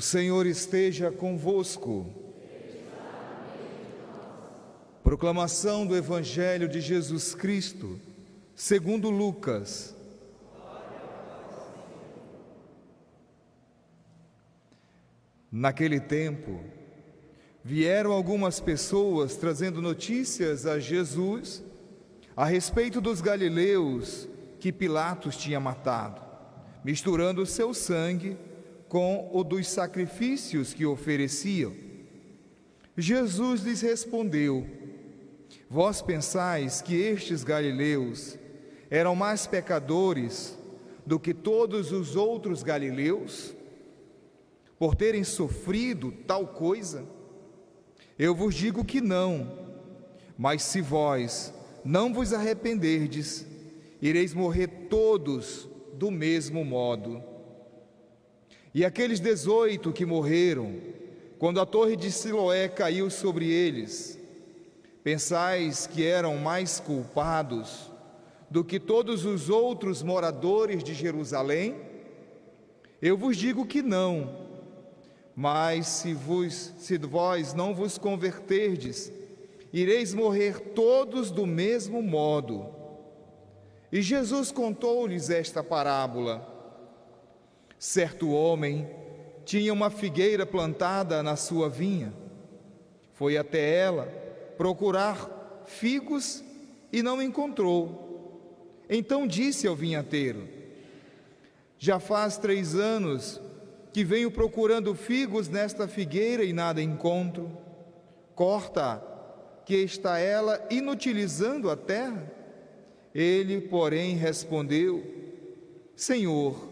O Senhor esteja convosco. Proclamação do Evangelho de Jesus Cristo, segundo Lucas. Naquele tempo, vieram algumas pessoas trazendo notícias a Jesus a respeito dos galileus que Pilatos tinha matado, misturando o seu sangue com o dos sacrifícios que ofereciam. Jesus lhes respondeu: Vós pensais que estes galileus eram mais pecadores do que todos os outros galileus, por terem sofrido tal coisa? Eu vos digo que não, mas se vós não vos arrependerdes, ireis morrer todos do mesmo modo. E aqueles 18 que morreram, quando a torre de Siloé caiu sobre eles, pensais que eram mais culpados do que todos os outros moradores de Jerusalém? Eu vos digo que não, mas se vós não vos converterdes, ireis morrer todos do mesmo modo. E Jesus contou-lhes esta parábola. Certo homem tinha uma figueira plantada na sua vinha. Foi até ela procurar figos e não encontrou. Então disse ao vinhateiro: Já faz 3 anos que venho procurando figos nesta figueira e nada encontro. Corta, que está ela inutilizando a terra? Ele, porém, respondeu: Senhor,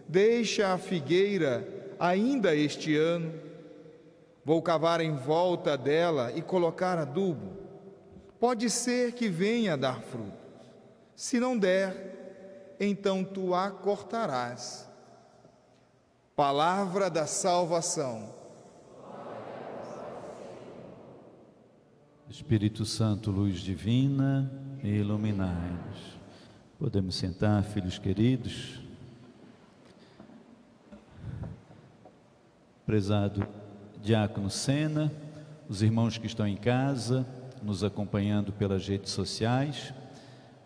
deixa a figueira ainda este ano. Vou cavar em volta dela e colocar adubo. Pode ser que venha a dar frutos. Se não der, então tu a cortarás. Palavra da salvação. Espírito Santo, luz divina, iluminai-nos. Podemos sentar, filhos queridos. Prezado Diácono Sena, os irmãos que estão em casa, nos acompanhando pelas redes sociais,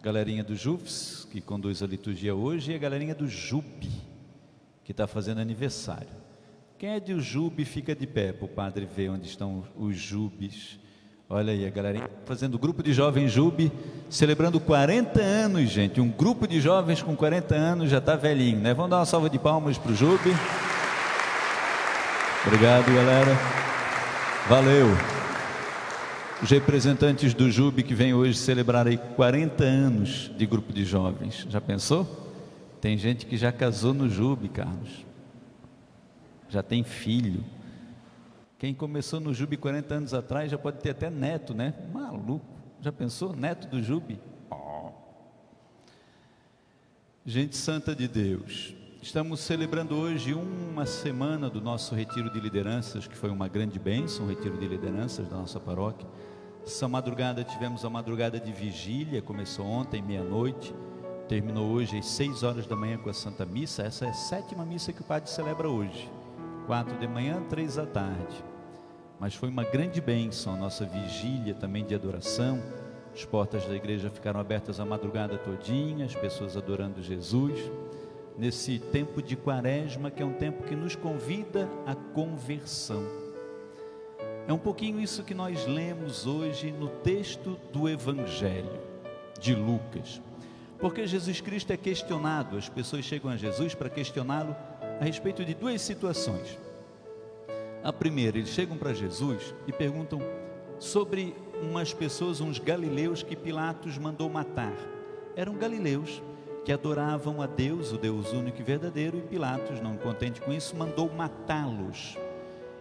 galerinha do JUFS, que conduz a liturgia hoje, e a galerinha do JUB, que está fazendo aniversário. Quem é de JUB fica de pé, para o padre ver onde estão os JUBs. Olha aí a galerinha fazendo o grupo de jovens JUB, celebrando 40 anos, gente. Um grupo de jovens com 40 anos já está velhinho, né? Vamos dar uma salva de palmas para o JUB. Obrigado, galera. Valeu. Os representantes do JUB que vêm hoje celebrar aí 40 anos de grupo de jovens. Já pensou? Tem gente que já casou no JUB, Carlos. Já tem filho. Quem começou no JUB 40 anos atrás já pode ter até neto, né? Maluco. Já pensou? Neto do JUB? Oh. Gente santa de Deus. Estamos celebrando hoje uma semana do nosso retiro de lideranças, que foi uma grande bênção, o retiro de lideranças da nossa paróquia. Essa madrugada tivemos a madrugada de vigília, começou ontem, meia-noite, terminou hoje às 6 horas da manhã com a Santa Missa. Essa é a 7ª missa que o padre celebra hoje, 4 de manhã, 3 da tarde. Mas foi uma grande bênção a nossa vigília também de adoração. As portas da igreja ficaram abertas a madrugada todinha, as pessoas adorando Jesus, nesse tempo de quaresma, que é um tempo que nos convida à conversão. É um pouquinho isso que nós lemos hoje no texto do Evangelho de Lucas, porque Jesus Cristo é questionado, as pessoas chegam a Jesus para questioná-lo a respeito de 2 situações. A primeira, eles chegam para Jesus e perguntam sobre umas pessoas, uns galileus que Pilatos mandou matar. Eram galileus que adoravam a Deus, o Deus único e verdadeiro, e Pilatos, não contente com isso, mandou matá-los.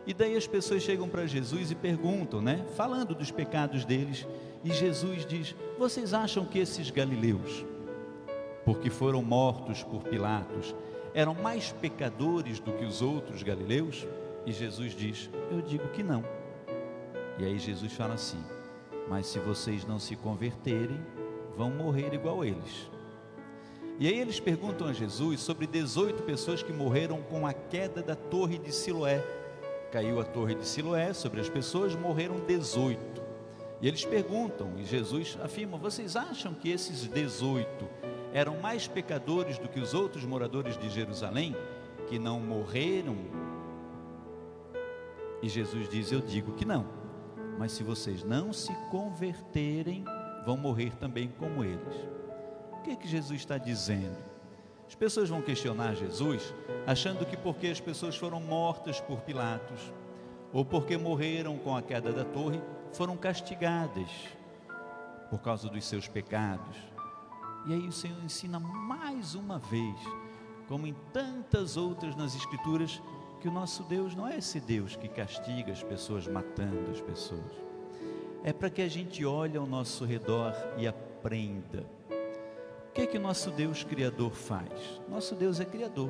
E daí as pessoas chegam para Jesus e perguntam, né, falando dos pecados deles, e Jesus diz: vocês acham que esses galileus, porque foram mortos por Pilatos, eram mais pecadores do que os outros galileus? E Jesus diz: eu digo que não. E aí Jesus fala assim: mas se vocês não se converterem, vão morrer igual eles. E aí eles perguntam a Jesus sobre 18 pessoas que morreram com a queda da torre de Siloé. Caiu a torre de Siloé sobre as pessoas, morreram 18. E eles perguntam, e Jesus afirma: vocês acham que esses 18 eram mais pecadores do que os outros moradores de Jerusalém, que não morreram? E Jesus diz: eu digo que não, mas se vocês não se converterem, vão morrer também como eles. O que é que Jesus está dizendo? As pessoas vão questionar Jesus, achando que porque as pessoas foram mortas por Pilatos, ou porque morreram com a queda da torre, foram castigadas por causa dos seus pecados. E aí o Senhor ensina mais uma vez, como em tantas outras nas Escrituras, que o nosso Deus não é esse Deus que castiga as pessoas matando as pessoas. É para que a gente olhe ao nosso redor e aprenda. O que é que o nosso Deus Criador faz? Nosso Deus é Criador,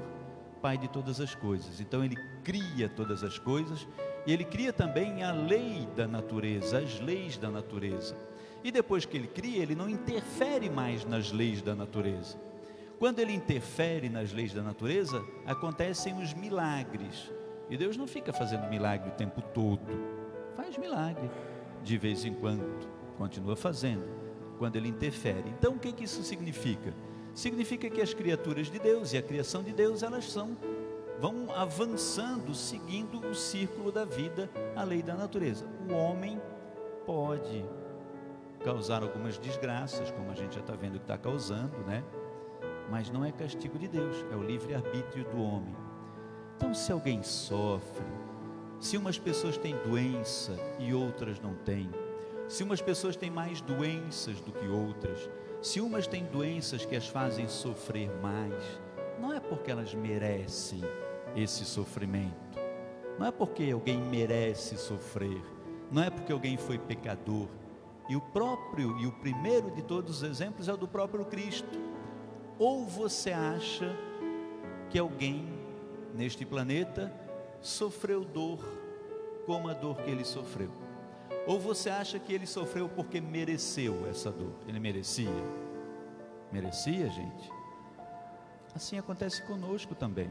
Pai de todas as coisas. Então Ele cria todas as coisas, e Ele cria também a lei da natureza, as leis da natureza. E depois que Ele cria, Ele não interfere mais nas leis da natureza. Quando Ele interfere nas leis da natureza, acontecem os milagres. E Deus não fica fazendo milagre o tempo todo. Faz milagre de vez em quando, continua fazendo, quando Ele interfere. Então o que isso significa? Significa que as criaturas de Deus e a criação de Deus, elas vão avançando, seguindo o círculo da vida, a lei da natureza. O homem pode causar algumas desgraças, como a gente já está vendo que está causando, né? Mas não é castigo de Deus, é o livre-arbítrio do homem. Então, se alguém sofre, se umas pessoas têm doença e outras não têm, se umas pessoas têm mais doenças do que outras, se umas têm doenças que as fazem sofrer mais, não é porque elas merecem esse sofrimento, não é porque alguém merece sofrer, não é porque alguém foi pecador. E o primeiro de todos os exemplos é o do próprio Cristo. Ou você acha que alguém neste planeta sofreu dor como a dor que ele sofreu? Ou você acha que ele sofreu porque mereceu essa dor? Ele merecia? Merecia, gente? Assim acontece conosco também.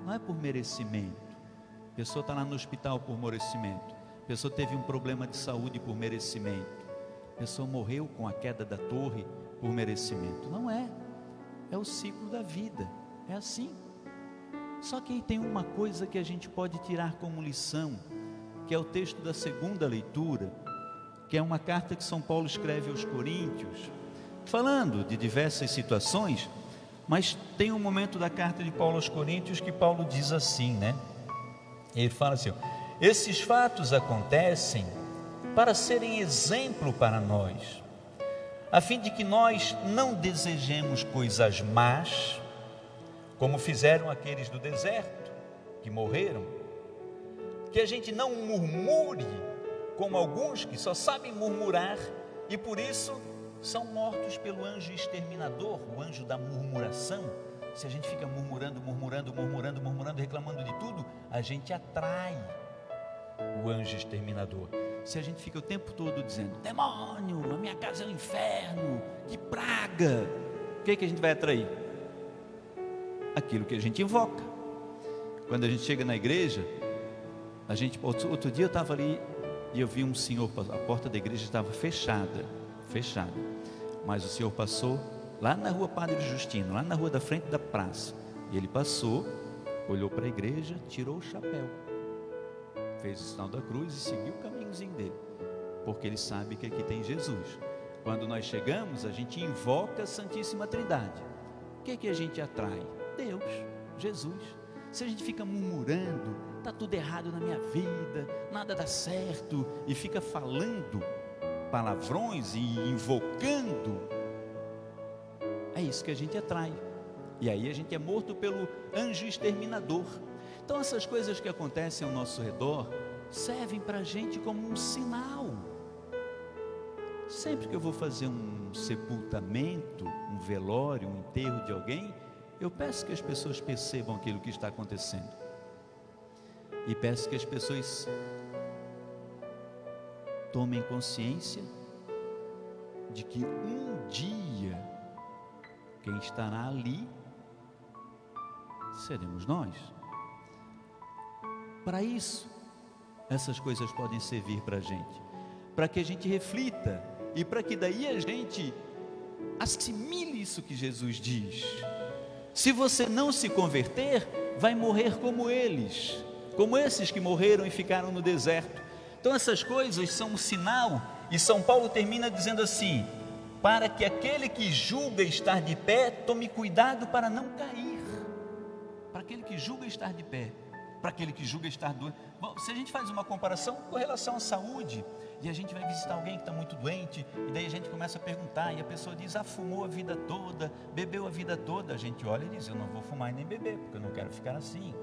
Não é por merecimento. A pessoa está lá no hospital por merecimento. A pessoa teve um problema de saúde por merecimento. A pessoa morreu com a queda da torre por merecimento. Não é. É o ciclo da vida. É assim. Só que aí tem uma coisa que a gente pode tirar como lição, que é o texto da segunda leitura, que é uma carta que São Paulo escreve aos Coríntios, falando de diversas situações, mas tem um momento da carta de Paulo aos Coríntios que Paulo diz assim, né? Ele fala assim: esses fatos acontecem para serem exemplo para nós, a fim de que nós não desejemos coisas más, como fizeram aqueles do deserto, que morreram, que a gente não murmure, como alguns que só sabem murmurar, e por isso são mortos pelo anjo exterminador, o anjo da murmuração. Se a gente fica murmurando, reclamando de tudo, a gente atrai o anjo exterminador. Se a gente fica o tempo todo dizendo: demônio, a minha casa é um inferno, que praga, o que a gente vai atrair? Aquilo que a gente invoca. Quando a gente chega na igreja, outro dia eu estava ali e eu vi um senhor, a porta da igreja estava fechada, mas o senhor passou lá na rua Padre Justino, lá na rua da frente da praça, e ele passou, olhou para a igreja, tirou o chapéu, fez o sinal da cruz e seguiu o caminhozinho dele, porque ele sabe que aqui tem Jesus. Quando nós chegamos, a gente invoca a Santíssima Trindade. O que a gente atrai? Deus, Jesus. Se a gente fica murmurando, está tudo errado na minha vida, nada dá certo, e fica falando palavrões e invocando, é isso que a gente atrai. E aí a gente é morto pelo anjo exterminador. Então essas coisas que acontecem ao nosso redor servem para a gente como um sinal. Sempre que eu vou fazer um sepultamento, um velório, um enterro de alguém, eu peço que as pessoas percebam aquilo que está acontecendo, e peço que as pessoas tomem consciência de que um dia Quem estará ali seremos nós. Para isso, essas coisas podem servir para a gente, para que a gente reflita e para que daí a gente assimile isso que Jesus diz. Se você não se converter, vai morrer como eles, como esses que morreram e ficaram no deserto. Então essas coisas são um sinal, e São Paulo termina dizendo assim: para que aquele que julga estar de pé, tome cuidado para não cair. Para aquele que julga estar de pé, para aquele que julga estar doente. Bom, se a gente faz uma comparação com relação à saúde, e a gente vai visitar alguém que está muito doente, e daí a gente começa a perguntar, e a pessoa diz: fumou a vida toda, bebeu a vida toda. A gente olha e diz: eu não vou fumar e nem beber, porque eu não quero ficar assim.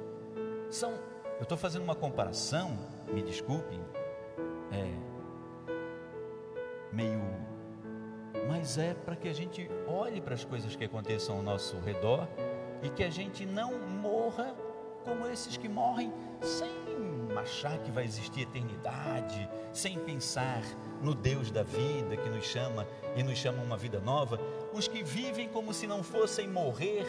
Eu estou fazendo uma comparação, me desculpem, mas é para que a gente olhe para as coisas que aconteçam ao nosso redor, e que a gente não morra como esses que morrem sem achar que vai existir eternidade, sem pensar no Deus da vida que nos chama e nos chama uma vida nova. Os que vivem como se não fossem morrer,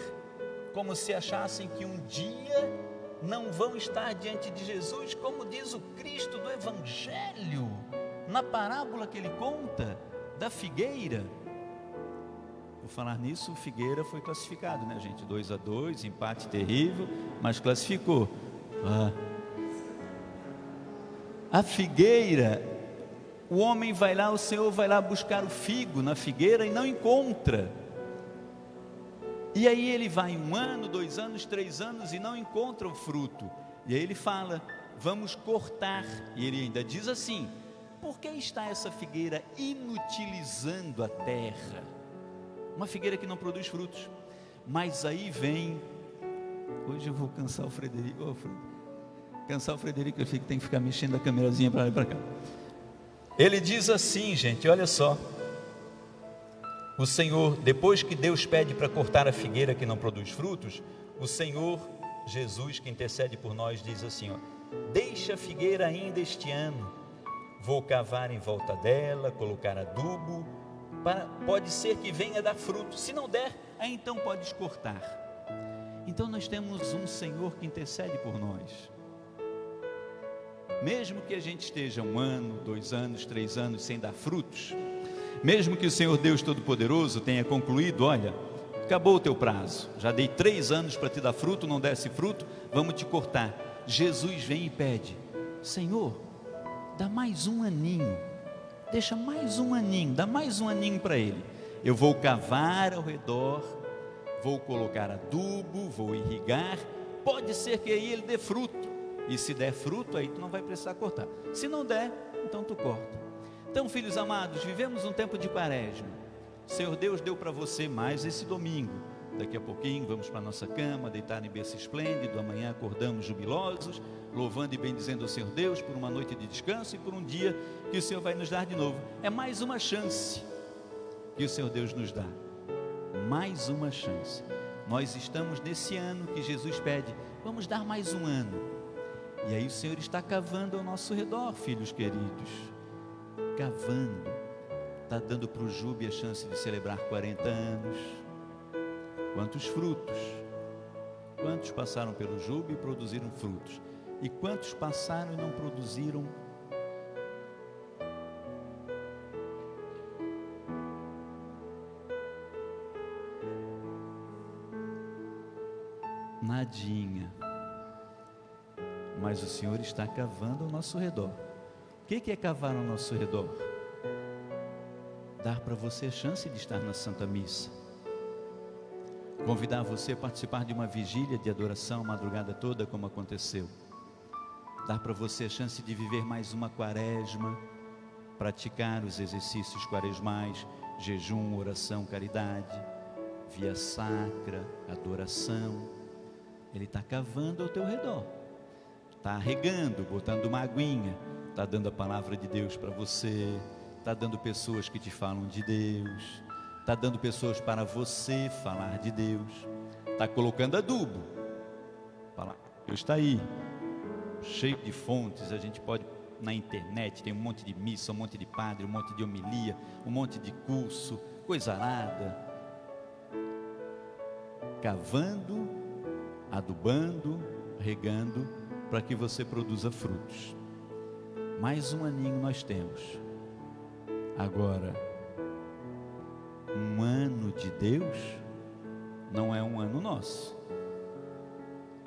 como se achassem que um dia não vão estar diante de Jesus, como diz o Cristo do Evangelho, na parábola que ele conta da figueira. Por falar nisso, o Figueira foi classificado, né, gente? 2-2, empate terrível, mas classificou. A figueira, o homem vai lá, o Senhor vai lá buscar o figo na figueira e não encontra. E aí ele vai 1 ano, 2 anos, 3 anos e não encontra o fruto. E aí ele fala: vamos cortar. E ele ainda diz assim: por que está essa figueira inutilizando a terra? Uma figueira que não produz frutos. Mas aí vem, hoje eu vou cansar o Frederico, cansar o Frederico, eu tenho que ficar mexendo a câmerazinha para lá e para cá. Ele diz assim, gente, olha só: o Senhor, depois que Deus pede para cortar a figueira que não produz frutos, o Senhor Jesus, que intercede por nós, diz assim: deixa a figueira ainda este ano, vou cavar em volta dela, colocar adubo, pode ser que venha dar fruto. Se não der, aí então podes cortar. Então nós temos um Senhor que intercede por nós. Mesmo que a gente esteja 1 ano, 2 anos, 3 anos sem dar frutos, mesmo que o Senhor Deus Todo-Poderoso tenha concluído: olha, acabou o teu prazo, já dei 3 anos para te dar fruto, não desse fruto, vamos te cortar. Jesus vem e pede: Senhor, dá mais 1 aninho, deixa mais 1 aninho, dá mais 1 aninho para ele. Eu vou cavar ao redor, vou colocar adubo, vou irrigar, pode ser que aí ele dê fruto, e se der fruto, aí tu não vai precisar cortar. Se não der, então tu corta. Então, filhos amados, vivemos um tempo de quaresma. O Senhor Deus deu para você mais esse domingo. Daqui a pouquinho vamos para a nossa cama, deitar em berço esplêndido. Amanhã acordamos jubilosos, louvando e bendizendo o Senhor Deus por uma noite de descanso e por um dia que o Senhor vai nos dar de novo. É mais uma chance que o Senhor Deus nos dá. Mais uma chance. Nós estamos nesse ano que Jesus pede: vamos dar mais 1 ano. E aí o Senhor está cavando ao nosso redor, filhos queridos. Cavando. Está dando para o Jube a chance de celebrar 40 anos. Quantos frutos? Quantos passaram pelo Jube e produziram frutos? E quantos passaram e não produziram? Nadinha. Mas o Senhor está cavando ao nosso redor. O que é cavar ao nosso redor? Dar para você a chance de estar na Santa Missa, convidar você a participar de uma vigília de adoração a madrugada toda, como aconteceu. Dar para você a chance de viver mais uma quaresma, praticar os exercícios quaresmais, jejum, oração, caridade, via sacra, adoração. Ele está cavando ao teu redor, está regando, botando uma aguinha, está dando a palavra de Deus para você, está dando pessoas que te falam de Deus, está dando pessoas para você falar de Deus, está colocando adubo. Deus está aí, cheio de fontes. A gente pode, na internet, tem um monte de missa, um monte de padre, um monte de homilia, um monte de curso, coisa arada. cavando, adubando, regando, para que você produza frutos. Mais um aninho nós temos. Agora, um ano de Deus não é um ano nosso.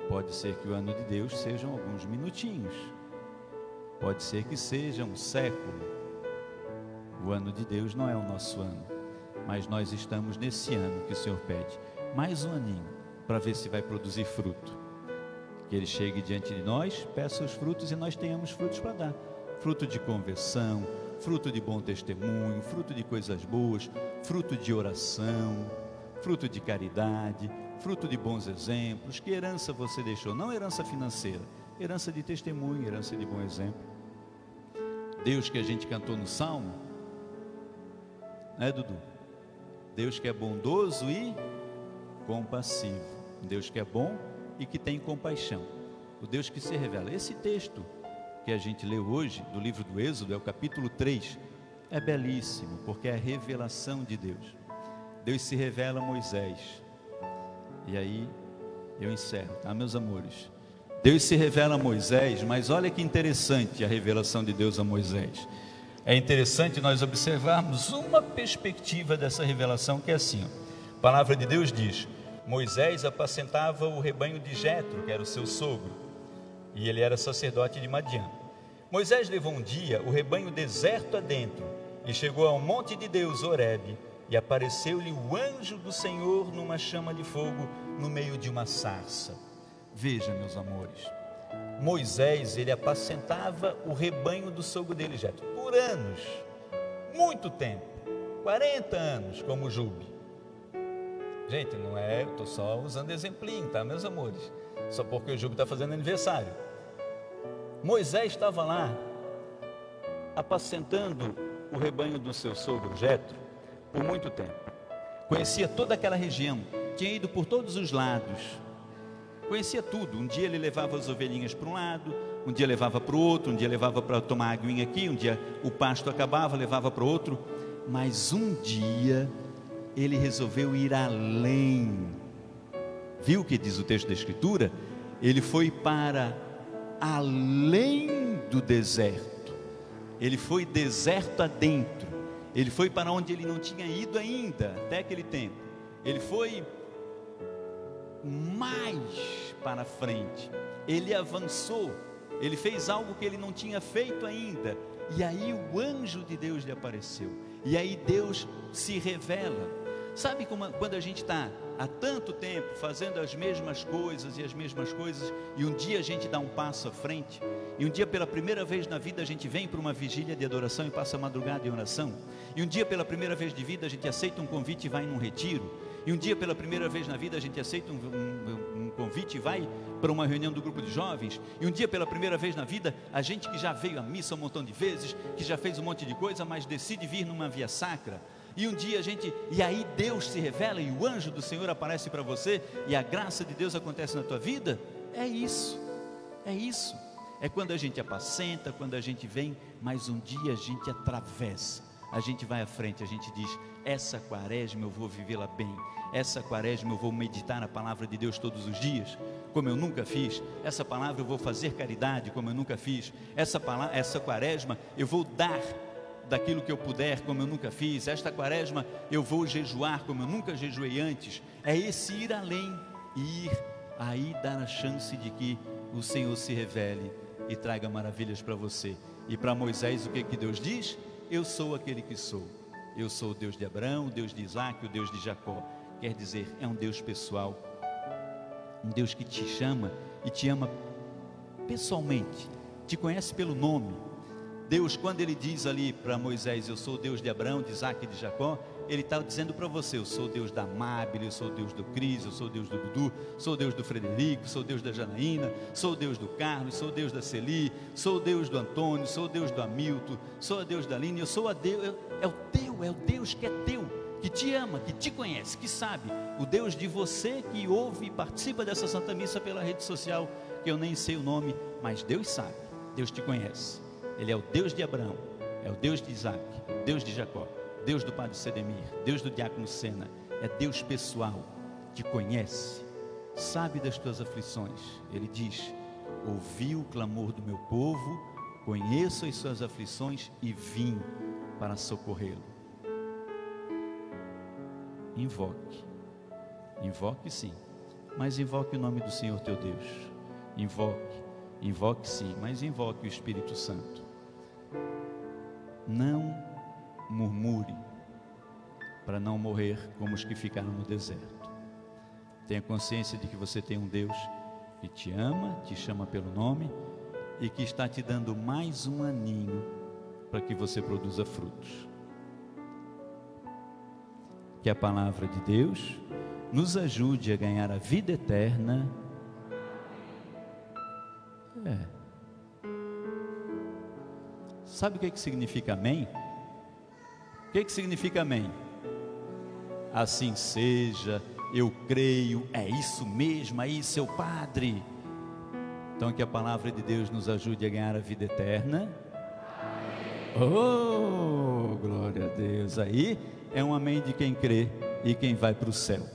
Pode ser que o ano de Deus sejam alguns minutinhos, pode ser que seja um século. O ano de Deus não é o nosso ano, mas nós estamos nesse ano que o Senhor pede, mais um aninho, para ver se vai produzir fruto. Que Ele chegue diante de nós, peça os frutos e nós tenhamos frutos para dar. Fruto de conversão, fruto de bom testemunho, fruto de coisas boas, fruto de oração, fruto de caridade, fruto de bons exemplos. Que herança você deixou? Não herança financeira, herança de testemunho, herança de bom exemplo. Deus que a gente cantou no Salmo, né, Dudu? Deus que é bondoso e compassivo, Deus que é bom e que tem compaixão, o Deus que se revela. Esse texto que a gente leu hoje, do livro do Êxodo, é o capítulo 3, é belíssimo, porque é a revelação de Deus. Deus se revela a Moisés, e aí eu encerro, tá, meus amores? Deus se revela a Moisés, mas olha que interessante a revelação de Deus a Moisés. É interessante nós observarmos uma perspectiva dessa revelação, que é assim, ó. A palavra de Deus diz: Moisés apacentava o rebanho de Jetro, que era o seu sogro, e ele era sacerdote de Madiã. Moisés levou um dia o rebanho deserto adentro, e chegou ao monte de Deus, Horebe, e apareceu-lhe o anjo do Senhor numa chama de fogo, no meio de uma sarça. Veja, meus amores, Moisés, ele apacentava o rebanho do sogro dele, Jetro, por anos, muito tempo, 40 anos, como Jube. Gente, não é, eu estou só usando exemplinho, tá, meus amores? Só porque o Júbilo está fazendo aniversário. Moisés estava lá, apacentando o rebanho do seu sogro Jetro, por muito tempo. Conhecia toda aquela região, tinha ido por todos os lados, conhecia tudo. Um dia ele levava as ovelhinhas para um lado, um dia levava para o outro, um dia levava para tomar aguinha aqui, um dia o pasto acabava, levava para o outro. Mas um dia ele resolveu ir além. Viu o que diz o texto da Escritura? Ele foi para além do deserto. Ele foi deserto adentro. Ele foi para onde ele não tinha ido ainda, até aquele tempo. Ele foi mais para frente. Ele avançou. Ele fez algo que ele não tinha feito ainda. E aí o anjo de Deus lhe apareceu. E aí Deus se revela. Sabe quando a gente está há tanto tempo fazendo as mesmas coisas e um dia a gente dá um passo à frente, e um dia pela primeira vez na vida a gente vem para uma vigília de adoração e passa a madrugada em oração, e um dia pela primeira vez de vida a gente aceita um convite e vai num retiro, e um dia pela primeira vez na vida a gente aceita um convite e vai para uma reunião do grupo de jovens, e um dia pela primeira vez na vida a gente que já veio à missa um montão de vezes, que já fez um monte de coisa, mas decide vir numa via sacra. E um dia e aí Deus se revela e o anjo do Senhor aparece para você e a graça de Deus acontece na tua vida. É isso, é quando a gente apacenta, quando a gente vem, mas um dia a gente atravessa, a gente vai à frente, a gente diz: essa quaresma eu vou vivê-la bem, essa quaresma eu vou meditar na palavra de Deus todos os dias, como eu nunca fiz, essa palavra eu vou fazer caridade como eu nunca fiz, essa quaresma eu vou dar daquilo que eu puder, como eu nunca fiz, esta quaresma eu vou jejuar como eu nunca jejuei antes. É esse ir além, e ir aí dar a chance de que o Senhor se revele e traga maravilhas para você. E para Moisés o que Deus diz? Eu sou aquele que sou, eu sou o Deus de Abraão, o Deus de Isaac, o Deus de Jacó. Quer dizer, é um Deus pessoal, um Deus que te chama e te ama pessoalmente, te conhece pelo nome. Deus, quando ele diz ali para Moisés: eu sou o Deus de Abraão, de Isaac e de Jacó, ele está dizendo para você: eu sou o Deus da Amábile, eu sou o Deus do Cris, eu sou o Deus do Dudu, sou o Deus do Frederico, sou o Deus da Janaína, sou o Deus do Carlos, sou o Deus da Celi, sou o Deus do Antônio, sou o Deus do Hamilton, sou o Deus da Aline, eu sou a Deus, é o Deus que é teu, que te ama, que te conhece, que sabe, o Deus de você que ouve e participa dessa Santa Missa pela rede social, que eu nem sei o nome, mas Deus sabe, Deus te conhece. Ele é o Deus de Abraão, é o Deus de Isaac, Deus de Jacó, Deus do Padre Sedemir, Deus do Diácono Sena, é Deus pessoal, te conhece, sabe das tuas aflições. Ele diz: ouvi o clamor do meu povo, conheço as suas aflições e vim para socorrê-lo. Invoque, invoque sim, mas invoque o nome do Senhor teu Deus. Invoque sim, mas invoque o Espírito Santo. Não murmure, para não morrer como os que ficaram no deserto. Tenha consciência de que você tem um Deus que te ama, te chama pelo nome e que está te dando mais um aninho para que você produza frutos. Que a palavra de Deus nos ajude a ganhar a vida eterna. Sabe o que significa amém? O que significa amém? Assim seja, eu creio, é isso mesmo, aí seu padre. Então que a palavra de Deus nos ajude a ganhar a vida eterna. Oh, glória a Deus. Aí é um amém de quem crê e quem vai para o céu.